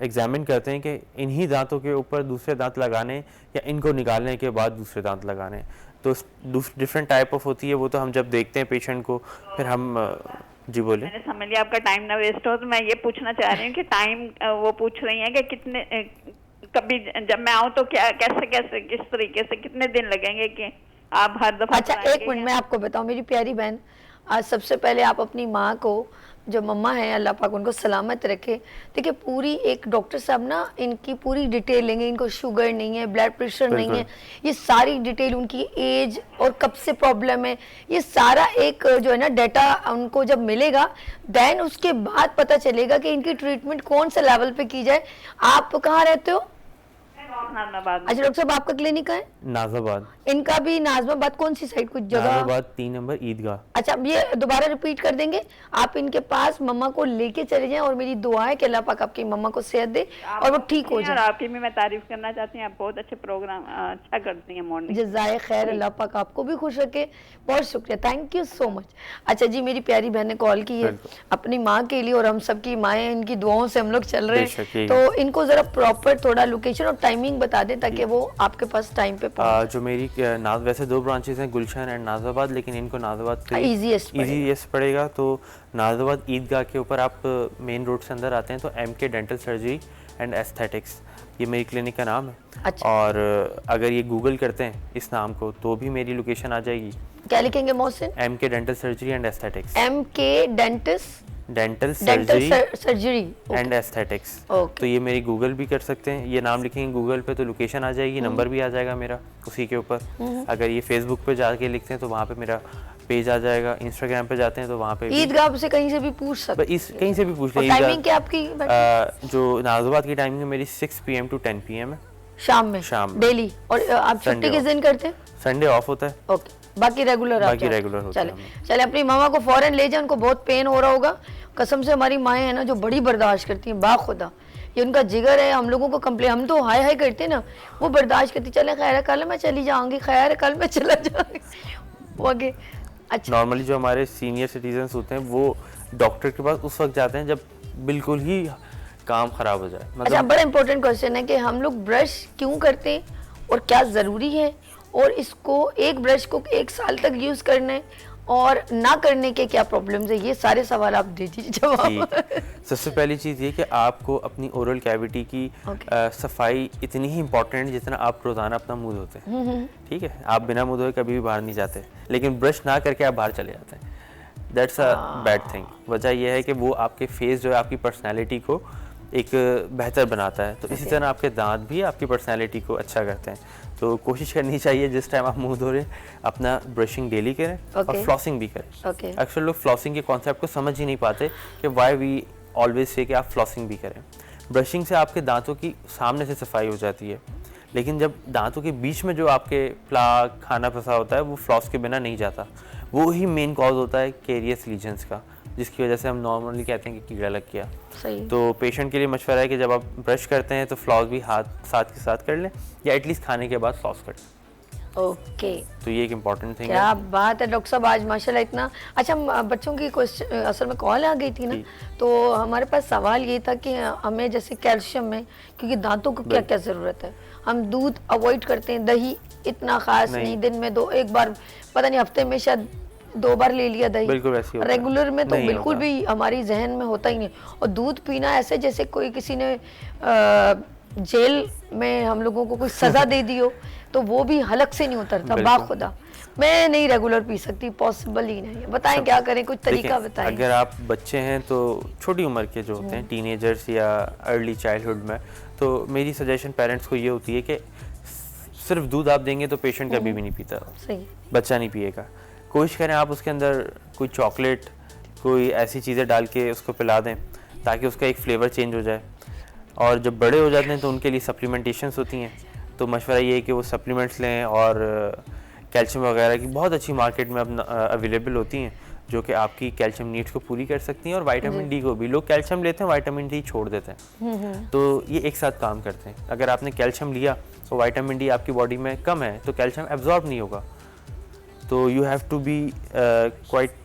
एग्जामिन करते हैं कि इन्हीं दांतों के ऊपर दूसरे दांत लगाने या इनको निकालने के बाद दूसरे दांत लगाने। तो डिफरेंट टाइप ऑफ होती है वो, तो हम जब देखते हैं पेशेंट को फिर हम जी बोलिए। मैंने समझ लिया, आपका टाइम ना वेस्ट हो, तो मैं ये पूछना चाह रही हूँ कि टाइम वो पूछ रही हैं कि कितने कभी जब मैं आऊँ तो क्या कैसे किस तरीके से कितने दिन लगेंगे कि आप हर दफा? अच्छा एक मिनट, मैं आपको बताऊं मेरी प्यारी बहन, आज सबसे पहले आप अपनी माँ को, जो मम्मा है अल्लाह पाक उनको सलामत रखे। देखिए पूरी एक डॉक्टर साहब ना इनकी पूरी डिटेल लेंगे, इनको शुगर नहीं है, ब्लड प्रेशर नहीं है, ये सारी डिटेल, उनकी एज और कब से प्रॉब्लम है, ये सारा एक जो है ना डाटा उनको जब मिलेगा, देन उसके बाद पता चलेगा कि इनकी ट्रीटमेंट कौन से लेवल पे की जाए। आप कहाँ रहते हो? अच्छा डॉक्टर साहब, आपका क्लिनिक है नाज़ाबाद। इनका भी नाज़माबाद, कौन सी साइड, कुछ जगह? नाज़ाबाद 3 नंबर ईदगाह। अच्छा, अब ये दोबारा रिपीट कर देंगे। आप इनके पास मम्मा को लेके चले जाएं और मेरी दुआ है कि अल्लाह पाक आपकी मम्मा को सेहत दे और वो ठीक हो जाए। आपकी भी मैं तारीफ करना चाहती हूँ, आप बहुत अच्छे प्रोग्राम अच्छा करती हैं मॉर्निंग। जज़ाए खैर, अल्लाह पाक आपको भी खुश रखे, बहुत शुक्रिया, थैंक यू सो मच। अच्छा जी, मेरी प्यारी बहन ने कॉल की है अपनी माँ के लिए, और हम सबकी माएँ इनकी दुआओं से हम लोग चल रहे हैं, तो इनको जरा प्रॉपर थोड़ा लोकेशन और टाइमिंग बता दें ताकि वो आपके पास टाइम पे पहुंचे। जो मेरी वैसे 2 ब्रांचेस हैं, गुलशन एंड नाज़ाबाद, लेकिन इनको नाज़ाबाद इजीएस्ट पड़ेगा। तो नाज़ाबाद ईदगाह के ऊपर आप मेन रोड से अंदर आते हैं तो MK dental surgery and aesthetics, ये मेरी क्लिनिक का नाम है। अच्छा। और अगर ये गूगल करते हैं इस नाम को तो भी मेरी लोकेशन आ जाएगी। क्या लिखेंगे Mohsin? MK dental surgery and aesthetics. MK dental surgery and aesthetics. Okay. तो ये मेरी गूगल भी कर सकते हैं, ये नाम लिखेंगे गूगल पे तो लोकेशन आ जाएगी, नंबर भी आ जाएगा मेरा उसी के ऊपर। अगर ये फेसबुक पे जाके लिखते हैं तो वहाँ पे मेरा पेज आ जाएगा, इंस्टाग्राम पे जाते हैं तो वहाँ पे ईदगाह से कहीं से भी पूछ सकते हैं, कहीं से भी पूछ लें। टाइमिंग क्या आपकी? जो नाज़ाबाद की टाइमिंग है मेरी 6 PM to 10 PM है शाम में डेली। और आप छुट्टी Sunday किस दिन करते हैं? संडे ऑफ होता है। ओके, बाकी रेगुलर होता है। चले अपनी मामा को फौरन ले जाए, उनको बहुत पेन हो रहा होगा। कसम से हमारी माएँ हैं ना जो बड़ी बर्दाश्त करती हैं, बाखुदा ये उनका जिगर है। हम लोगों को कंप्लेन, हम तो हाय हाय करते हैं ना, वो बर्दाश्त करती, चले खैर है कल मैं चली जाऊंगी, खैर है कल मैं चला जाऊंगी ओके। अच्छा, नॉर्मली जो हमारे सीनियर सिटीजन्स होते हैं वो डॉक्टर के पास उस वक्त जाते हैं जब बिल्कुल ही काम खराब हो जाए। अच्छा, बड़ा इंपॉर्टेंट क्वेश्चन है कि हम लोग ब्रश क्यों करते हैं और क्या ज़रूरी है, और इसको एक ब्रश को 1 साल तक यूज़ करने और ना करने के क्या प्रॉब्लम्स है, ये सारे सवाल आप दे दीजिए जवाब। सबसे पहली चीज़ ये कि आपको अपनी ओरल कैविटी की सफाई इतनी ही इम्पोर्टेंट है जितना आप रोज़ाना अपना मुंह धोते हैं। ठीक है, आप बिना मुंह धोए कभी भी बाहर नहीं जाते, लेकिन ब्रश ना करके आप बाहर चले जाते हैं। That's a bad thing. वजह यह है कि वो आपके फेस जो है आपकी पर्सनैलिटी को एक बेहतर बनाता है, तो इसी तरह आपके दांत भी आपकी पर्सनैलिटी को अच्छा करते हैं। तो कोशिश करनी चाहिए जिस टाइम आप मुंह धो रहे हैं अपना ब्रशिंग डेली करें और फ्लॉसिंग भी करें। अक्सर लोग फ्लॉसिंग के कॉन्सेप्ट को समझ ही नहीं पाते कि व्हाई वी ऑलवेज से कि आप फ्लॉसिंग भी करें। ब्रशिंग से आपके दांतों की सामने से सफाई हो जाती है, लेकिन जब दांतों के बीच में जो आपके प्लाक खाना फंसा होता है वो फ्लॉस के बिना नहीं जाता, वो ही मेन कॉज होता है कैरियस लीजन्स का, जिसकी वजह से हम नॉर्मली कहते हैं कि कीड़ा लग गया। सही। तो पेशेंट के लिए मशवरा है कि जब आप ब्रश करते हैं तो फ्लॉस भी हाथ साथ के साथ कर लें, या एटलीस्ट खाने के बाद फ्लॉस कर लें। ओके, तो ये एक इम्पॉर्टेंट थिंग है। क्या बात है डॉक्टर साहब, आज माशाल्लाह इतना अच्छा। बच्चों की क्वेश्चन असल में कॉल आ गई थी ना, तो हमारे पास सवाल ये था कि हमें जैसे कैल्शियम में, क्योंकि दांतों को क्या क्या ज़रूरत है, हम दूध अवॉइड करते हैं, दही इतना खास नहीं, दिन में एक बार, पता नहीं हफ्ते में शायद 2 बार ले लिया दही, बिल्कुल वैसे होता है। रेगुलर में तो बिल्कुल होगा। भी हमारी जहन में होता ही नहीं। और दूध पीना ऐसे जैसे कोई किसी ने जेल में हम लोगों को कोई सजा दे दी हो, तो वो भी हलक से नहीं उतरता। बाखुदा मैं नहीं रेगुलर पी सकती, पॉसिबल ही नहीं है। बताएं क्या करें, कुछ तरीका बताएं। अगर आप बच्चे हैं तो छोटी उम्र के जो होते हैं टीनेजर्स या अर्ली चाइल्डहुड में, तो मेरी सजेशन पेरेंट्स को ये होती है कि सिर्फ दूध आप देंगे तो पेशेंट कभी भी नहीं पीता, सही, बच्चा नहीं पिएगा। कोशिश करें आप उसके अंदर कोई चॉकलेट, कोई ऐसी चीज़ें डाल के उसको पिला दें ताकि उसका एक फ्लेवर चेंज हो जाए। और जब बड़े हो जाते हैं तो उनके लिए सप्लीमेंटेशंस होती हैं, तो मशवरा ये है कि वो सप्लीमेंट्स लें, और कैल्शियम वगैरह की बहुत अच्छी मार्केट में अब अवेलेबल होती हैं जो कि आपकी कैल्शियम नीड्स को पूरी कर सकती हैं। और विटामिन डी को भी, लोग कैल्शियम लेते हैं विटामिन डी छोड़ देते हैं, तो ये एक साथ काम करते हैं। अगर आपने कैल्शियम लिया तो विटामिन डी आपकी बॉडी में कम है तो कैल्शियम एब्जॉर्ब नहीं होगा। तो you have to be quite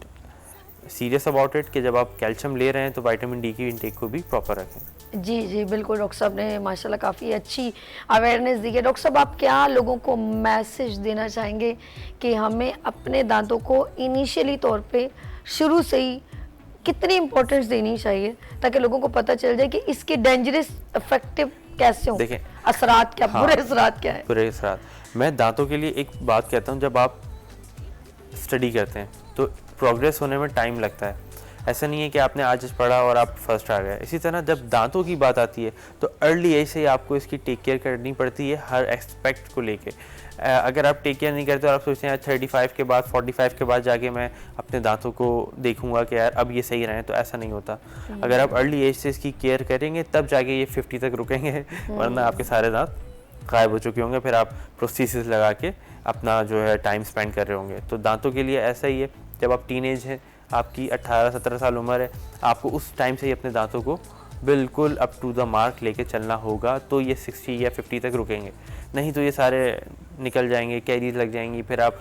serious about it कि जब आप कैल्शियम ले रहे हैं तो विटामिन डी की इंटेक को भी प्रॉपर रखें। जी जी बिल्कुल, डॉक्टर साहब ने माशाल्लाह काफ़ी अच्छी अवेयरनेस दी है। डॉक्टर साहब, आप क्या लोगों को मैसेज देना चाहेंगे कि हमें अपने दांतों को इनिशियली तौर पे शुरू से ही कितनी इम्पोर्टेंस देनी चाहिए ताकि लोगों को पता चल जाए कि इसके डेंजरस इफेक्टिव कैसे हों, देखें असरात क्या, बुरे असरात क्या है? बुरे असरात, मैं दांतों के लिए एक बात कहता हूँ, जब आप स्टडी करते हैं तो प्रोग्रेस होने में टाइम लगता है। ऐसा नहीं है कि आपने आज पढ़ा और आप फर्स्ट आ गए। इसी तरह जब दांतों की बात आती है तो अर्ली एज से ही आपको इसकी टेक केयर करनी पड़ती है हर एस्पेक्ट को लेके। अगर आप टेक केयर नहीं करते और आप सोचते हैं 35 के बाद 45 के बाद जाके मैं अपने दांतों को देखूंगा कि यार अब ये सही रहे, तो ऐसा नहीं होता। अगर आप अर्ली एज से इसकी केयर करेंगे तब जाके ये 50 तक रुकेंगे, वरना आपके सारे दांत गायब हो चुके होंगे, फिर आप प्रोस्थेसिस लगा के अपना जो है टाइम स्पेंड कर रहे होंगे। तो दांतों के लिए ऐसा ही है, जब आप टीनेज हैं, आपकी 18-17 साल उम्र है, आपको उस टाइम से ही अपने दांतों को बिल्कुल अप टू द मार्क लेके चलना होगा, तो ये 60 या 50 तक रुकेंगे। नहीं तो ये सारे निकल जाएंगे, कैरीज लग जाएंगी, फिर आप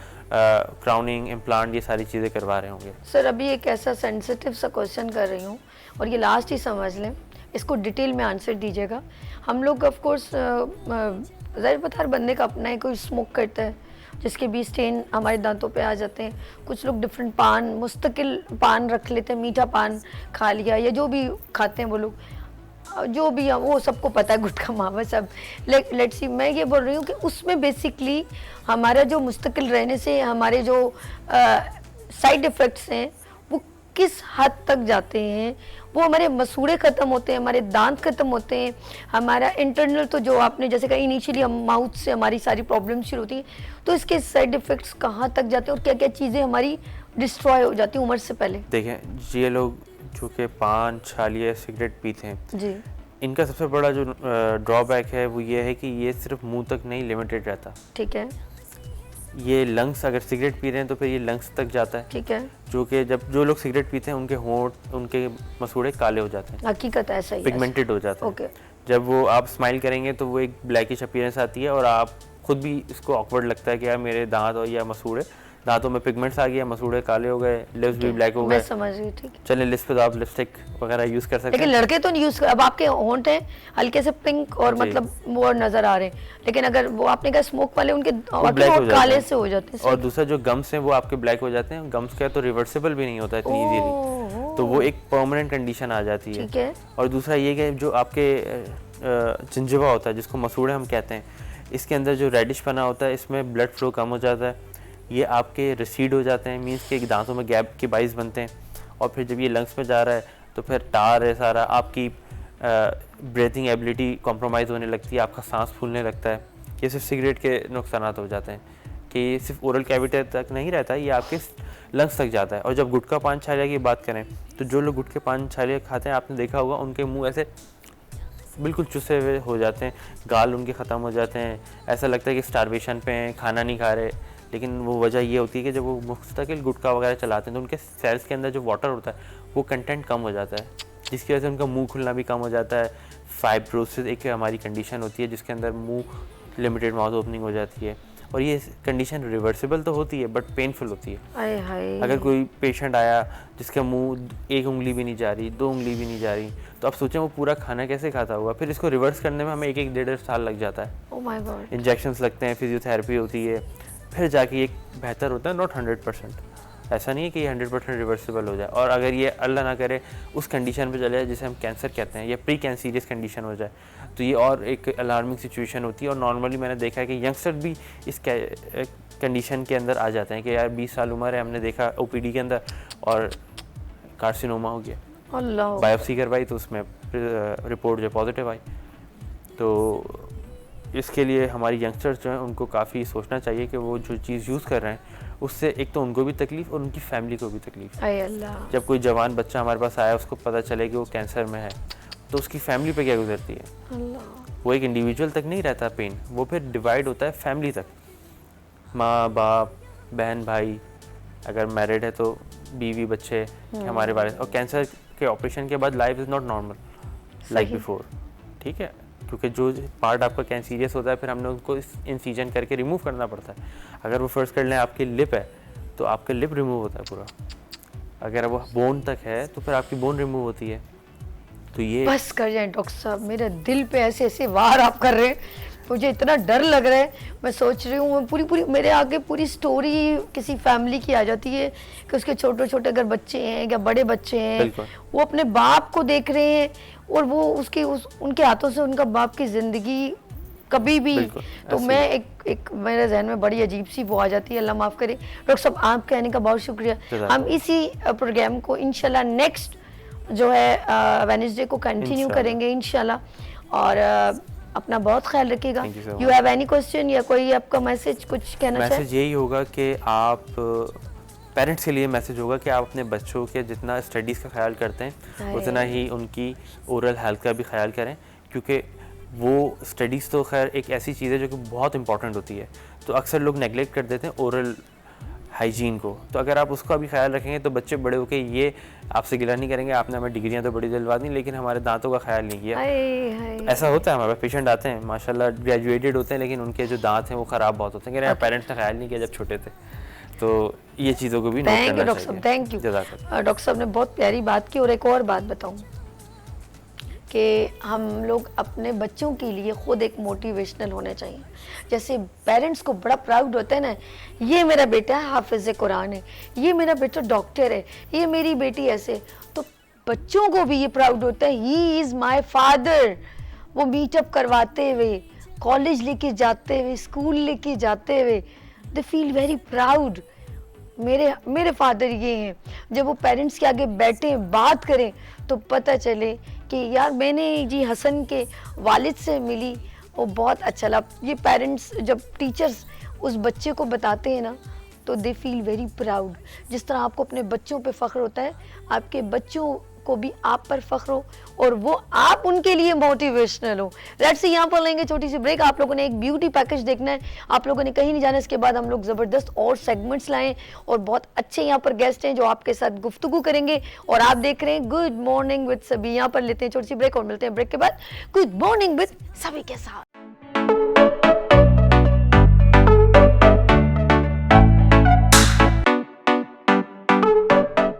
क्राउनिंग, इम्प्लांट, ये सारी चीज़ें करवा रहे होंगे। सर, अभी एक ऐसा सेंसिटिव सा क्वेश्चन कर रही हूँ और ये लास्ट ही समझ लें, इसको डिटेल में आंसर दीजिएगा। हम लोग ऑफ कोर्स ज़ाहिर बात हर बंदे का अपना है, कोई स्मोक करता है जिसके भी स्टेन हमारे दांतों पे आ जाते हैं, कुछ लोग डिफरेंट पान, मुस्तकिल पान रख लेते हैं, मीठा पान खा लिया या जो भी खाते हैं वो लोग, जो भी वो सबको पता है, गुटखा मावा सब। लेट्स सी, मैं ये बोल रही हूँ कि उसमें बेसिकली हमारा जो मुस्तकिल रहने से हमारे जो साइड इफ़ेक्ट्स हैं वो किस हद तक जाते हैं, वो हमारे मसूड़े ख़त्म होते हैं, हमारे दांत ख़त्म होते हैं, हमारा इंटरनल, तो जो आपने जैसे कहा इनिशियली हम माउथ से हमारी सारी प्रॉब्लम शुरू होती हैं, तो इसके साइड इफ़ेक्ट्स कहाँ तक जाते हैं और क्या क्या चीज़ें हमारी डिस्ट्रॉय हो जाती हैं उम्र से पहले? देखें, ये लोग जो कि पान, छालिया, सिगरेट पीते हैं जी, इनका सबसे बड़ा जो ड्रॉबैक है वो ये है कि ये सिर्फ मुंह तक नहीं लिमिटेड रहता। ठीक है, ये लंग्स, अगर सिगरेट पी रहे हैं तो फिर ये लंग्स तक जाता है, ठीक है, जो कि जब जो लोग सिगरेट पीते हैं उनके होंठ, उनके मसूड़े काले हो जाते हैं, हकीकत ऐसा ही है। पिगमेंटेड हो जाते हैं। ओके, जब वो आप स्माइल करेंगे तो वो एक ब्लैकिश अपीयरेंस आती है और आप खुद भी इसको ऑकवर्ड लगता है कि यार मेरे दांत और या मसूड़े, दांतों में पिगमेंट्स आ गया, मसूड़े काले हो गए, लिप्स भी ब्लैक हो मैं गए। समझ रही, ठीक है। चलिए लिप्स पे तो आप लिपस्टिक वगैरह यूज कर सकते लेकिन हैं। लड़के तो नहीं यूज कर, अब आपके होंठ हैं हल्के से पिंक और जी। मतलब वो नजर आ रहे हैं, लेकिन अगर वो आपने कहा स्मोक वाले उनके ब्लैक हो होंठ जाते काले हैं। से हो जाते हैं। और दूसरा जो गम्स हैं वो आपके ब्लैक हो जाते हैं। गम्स का तो रिवर्सिबल भी नहीं होता इतनी इजीली, तो वो एक परमानेंट कंडीशन आ जाती है। ठीक है, और दूसरा ये कि जो आपके चिंजवा होता है जिसको मसूड़े हम कहते हैं, इसके अंदर जो रेडिश पना होता है, इसमें ब्लड फ्लो कम हो जाता है, ये आपके रिसीड हो जाते हैं, मीन्स के दांतों में गैप के बाइस बनते हैं, और फिर जब ये लंग्स में जा रहा है तो फिर टार है सारा, आपकी ब्रीथिंग एबिलिटी कॉम्प्रोमाइज़ होने लगती है, आपका सांस फूलने लगता है। ये सिर्फ सिगरेट के नुकसान हो जाते हैं कि ये सिर्फ ओरल कैविटी तक नहीं रहता, ये आपके लंग्स तक जाता है। और जब गुटखा पान छालिया की बात करें तो जो लोग गुटखे पान छालिया खाते हैं, आपने देखा होगा उनके मुंह ऐसे बिल्कुल चुसे हुए हो जाते हैं, गाल उनके ख़त्म हो जाते हैं, ऐसा लगता है कि स्टारवेशन पे हैं, खाना नहीं खा रहे। लेकिन वो वजह ये होती है कि जब वो मुस्तकिल गुटखा वगैरह चलाते हैं तो उनके सेल्स के अंदर जो वाटर होता है वो कंटेंट कम हो जाता है, जिसकी वजह से उनका मुंह खुलना भी कम हो जाता है। फाइब्रोसिस एक हमारी कंडीशन होती है जिसके अंदर मुंह लिमिटेड माउथ ओपनिंग हो जाती है, और ये कंडीशन रिवर्सिबल तो होती है बट पेनफुल होती है। आय हाय। अगर कोई पेशेंट आया जिसका मुंह एक उंगली भी नहीं जा रही, 2 उंगली भी नहीं जा रही, तो आप सोचें वो पूरा खाना कैसे खाता होगा। फिर इसको रिवर्स करने में हमें 1-1 साल लग जाता है। Oh my God. इंजेक्शंस लगते हैं, फिजियोथेरेपी होती है, फिर जाके ये बेहतर होता है। नॉट 100%, ऐसा नहीं है कि ये 100% रिवर्सिबल हो जाए। और अगर ये अल्लाह ना करे उस कंडीशन पे चले जाए जिसे हम कैंसर कहते हैं, या प्री कैंसीरियस कंडीशन हो जाए, तो ये और एक अलार्मिंग सिचुएशन होती है। और नॉर्मली मैंने देखा है कि यंगस्टर भी इस कंडीशन के अंदर आ जाते हैं कि यार 20 साल उम्र है, हमने देखा ओपीडी के अंदर और कार्सिनोमा हो गया, अल्लाह। बायोप्सी करवाई तो उसमें रिपोर्ट जो पॉजिटिव आई। तो इसके लिए हमारी यंगस्टर्स जो हैं उनको काफ़ी सोचना चाहिए कि वो जो चीज़ यूज़ कर रहे हैं उससे एक तो उनको भी तकलीफ़ और उनकी फैमिली को भी तकलीफ़। आय अल्लाह। जब कोई जवान बच्चा हमारे पास आया उसको पता चले कि वो कैंसर में है तो उसकी फैमिली पे क्या गुजरती है। अल्लाह। वो एक इंडिविजुअल तक नहीं रहता पेन, वो फिर डिवाइड होता है फैमिली तक, माँ बाप बहन भाई, अगर मैरिड है तो बीवी बच्चे हमारे बारे। और कैंसर के ऑपरेशन के बाद life is not normal like before, ठीक है, क्योंकि जो पार्ट आपका कैंसीरियस होता है फिर हमने उनको इंसीजन करके रिमूव करना पड़ता है। अगर वो फर्स्ट कर लें आपकी लिप है तो आपका लिप रिमूव होता है पूरा, अगर वो बोन तक है तो फिर आपकी बोन रिमूव होती है। तो ये बस कर जाए डॉक्टर साहब, मेरे दिल पे ऐसे ऐसे वार आप कर रहे हैं, मुझे इतना डर लग रहा है। मैं सोच रही हूँ पूरी मेरे आगे पूरी स्टोरी किसी फैमिली की आ जाती है कि उसके छोटे छोटे अगर बच्चे हैं या बड़े बच्चे हैं, वो अपने बाप को देख रहे हैं और वो उनके हाथों से उनका बाप की जिंदगी कभी भी। तो मैं एक मेरे जहन में बड़ी अजीब सी वो आ जाती है, अल्लाह माफ़ करे। डॉक्टर साहब आप कहने का बहुत शुक्रिया। हम इसी प्रोग्राम को इंशाल्लाह नेक्स्ट जो है वेडनेसडे को कंटिन्यू करेंगे इंशाल्लाह। और अपना बहुत ख्याल रखिएगा। यू हैव एनी क्वेश्चन या कोई आपका मैसेज कुछ कहना चाहें? मैसेज यही होगा कि आप पेरेंट्स के लिए मैसेज होगा कि आप अपने बच्चों के जितना स्टडीज़ का ख्याल करते हैं उतना ही उनकी ओरल हेल्थ का भी ख्याल करें, क्योंकि वो स्टडीज़ तो खैर एक ऐसी चीज़ है जो कि बहुत इंपॉर्टेंट होती है, तो अक्सर लोग नेगलेक्ट कर देते हैं ओरल हाइजीन को। तो अगर आप उसका भी ख्याल रखेंगे तो बच्चे बड़े होके ये आपसे गिला नहीं करेंगे आपने हमें डिग्रियां तो बड़ी दिलवा दी लेकिन हमारे दांतों का ख्याल नहीं किया। ऐसा होता है, हमारे पेशेंट आते हैं माशाल्लाह ग्रेजुएटेड होते हैं लेकिन उनके जो दांत हैं वो ख़राब बहुत होते हैं, पेरेंट्स ने ख्याल नहीं किया जब छोटे थे। तो ये चीज़ों को भी नोट करना चाहिए। डॉक्टर साहब थैंक यू। डॉक्टर साहब ने बहुत प्यारी बात की। और एक और बात बताऊँ कि हम लोग अपने बच्चों के लिए खुद एक मोटिवेशनल होने चाहिए। जैसे पेरेंट्स को बड़ा प्राउड होता है ना, ये मेरा बेटा हाफिज़ कुरान है, ये मेरा बेटा डॉक्टर है, ये मेरी बेटी ऐसे, तो बच्चों को भी ये प्राउड होता है ही इज़ माय फादर। वो मीटअप करवाते हुए, कॉलेज लेके जाते हुए, स्कूल लेके जाते हुए, दे फील वेरी प्राउड, मेरे फादर ये हैं। जब वो पेरेंट्स के आगे बैठे बात करें तो पता चले कि यार मैंने जी हसन के वालिद से मिली, वो बहुत अच्छा लगा। ये पेरेंट्स जब टीचर्स उस बच्चे को बताते हैं ना तो दे फील वेरी प्राउड। जिस तरह आपको अपने बच्चों पे फ़ख्र होता है, आपके बच्चों को भी आप पर फ़ख्र हो और वो आप उनके लिए मोटिवेशनल हो। लेट्स सी, यहाँ पर लेंगे छोटी सी ब्रेक। आप लोगों ने एक ब्यूटी पैकेज देखना है, आप लोगों ने कहीं नहीं जाना। इसके बाद हम लोग ज़बरदस्त और सेगमेंट्स लाएं और बहुत अच्छे यहाँ पर गेस्ट हैं जो आपके साथ गुफ्तगू करेंगे। और आप देख रहे हैं गुड मॉर्निंग विद सभी। यहाँ पर लेते हैं छोटी सी ब्रेक और मिलते हैं ब्रेक के बाद गुड मॉर्निंग विद सभी के साथ।